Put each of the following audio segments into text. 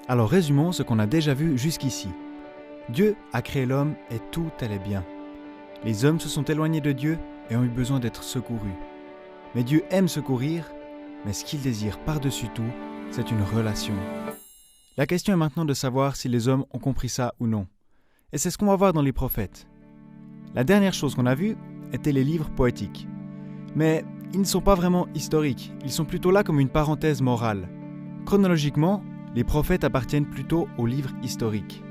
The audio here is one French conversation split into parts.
Alors résumons ce qu'on a déjà vu jusqu'ici. Dieu a créé l'homme et tout allait bien. Les hommes se sont éloignés de Dieu et ont eu besoin d'être secourus. Mais Dieu aime secourir, mais ce qu'il désire par-dessus tout, c'est une relation. La question est maintenant de savoir si les hommes ont compris ça ou non. Et c'est ce qu'on va voir dans les prophètes. La dernière chose qu'on a vue était les livres poétiques. Mais ils ne sont pas vraiment historiques, ils sont plutôt là comme une parenthèse morale. Chronologiquement, les prophètes appartiennent plutôt aux livres historiques.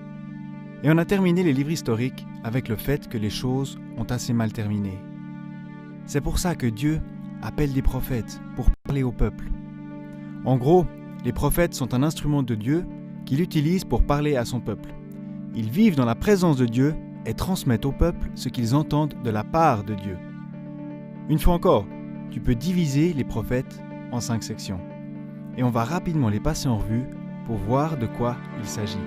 Et on a terminé les livres historiques avec le fait que les choses ont assez mal terminé. C'est pour ça que Dieu appelle des prophètes pour parler au peuple. En gros, les prophètes sont un instrument de Dieu qu'il utilise pour parler à son peuple. Ils vivent dans la présence de Dieu et transmettent au peuple ce qu'ils entendent de la part de Dieu. Une fois encore, tu peux diviser les prophètes en 5 sections. Et on va rapidement les passer en revue pour voir de quoi il s'agit.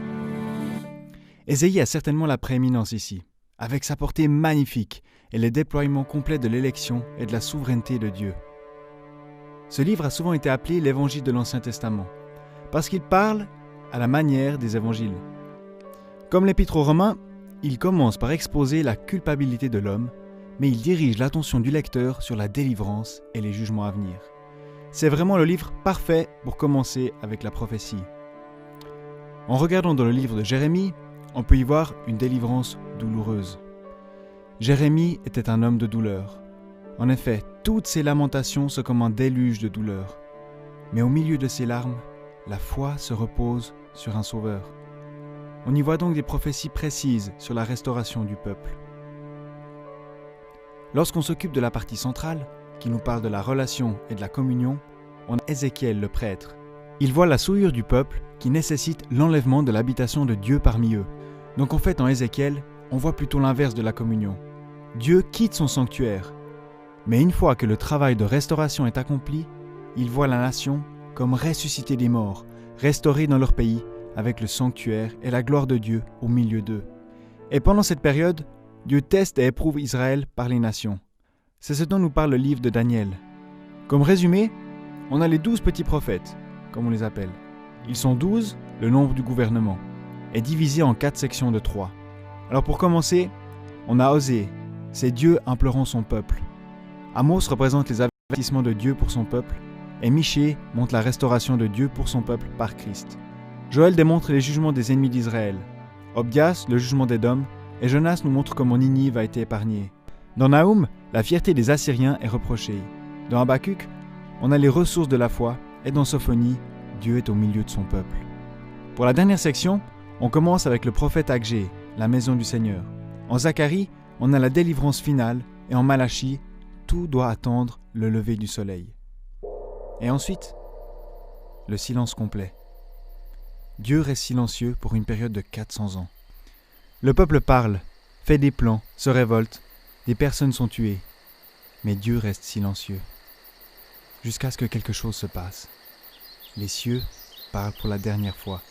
Ésaïe a certainement la prééminence ici, avec sa portée magnifique et le déploiement complet de l'élection et de la souveraineté de Dieu. Ce livre a souvent été appelé l'évangile de l'Ancien Testament, parce qu'il parle à la manière des évangiles. Comme l'Épître aux Romains, il commence par exposer la culpabilité de l'homme, mais il dirige l'attention du lecteur sur la délivrance et les jugements à venir. C'est vraiment le livre parfait pour commencer avec la prophétie. En regardant dans le livre de Jérémie, on peut y voir une délivrance douloureuse. Jérémie était un homme de douleur. En effet, toutes ses lamentations sont comme un déluge de douleur. Mais au milieu de ses larmes, la foi se repose sur un sauveur. On y voit donc des prophéties précises sur la restauration du peuple. Lorsqu'on s'occupe de la partie centrale, qui nous parle de la relation et de la communion, on a Ézéchiel le prêtre. Il voit la souillure du peuple qui nécessite l'enlèvement de l'habitation de Dieu parmi eux. Donc en fait, en Ézéchiel, on voit plutôt l'inverse de la communion. Dieu quitte son sanctuaire. Mais une fois que le travail de restauration est accompli, il voit la nation comme ressusciter des morts, restaurés dans leur pays, avec le sanctuaire et la gloire de Dieu au milieu d'eux. Et pendant cette période, Dieu teste et éprouve Israël par les nations. C'est ce dont nous parle le livre de Daniel. Comme résumé, on a les 12 petits prophètes, comme on les appelle. Ils sont 12, le nombre du gouvernement, et divisés en 4 sections de 3. Alors pour commencer, on a Osée, c'est Dieu implorant son peuple. Amos représente les avertissements de Dieu pour son peuple, et Michée montre la restauration de Dieu pour son peuple par Christ. Joël démontre les jugements des ennemis d'Israël. Obdias, le jugement d'Édom, et Jonas nous montre comment Ninive a été épargnée. Dans Naoum, la fierté des Assyriens est reprochée. Dans Habakkuk, on a les ressources de la foi, et dans Sophonie, Dieu est au milieu de son peuple. Pour la dernière section, on commence avec le prophète Agé, la maison du Seigneur. En Zacharie, on a la délivrance finale, et en Malachie, tout doit attendre le lever du soleil. Et ensuite, le silence complet. Dieu reste silencieux pour une période de 400 ans. Le peuple parle, fait des plans, se révolte, des personnes sont tuées. Mais Dieu reste silencieux. Jusqu'à ce que quelque chose se passe. Les cieux parlent pour la dernière fois.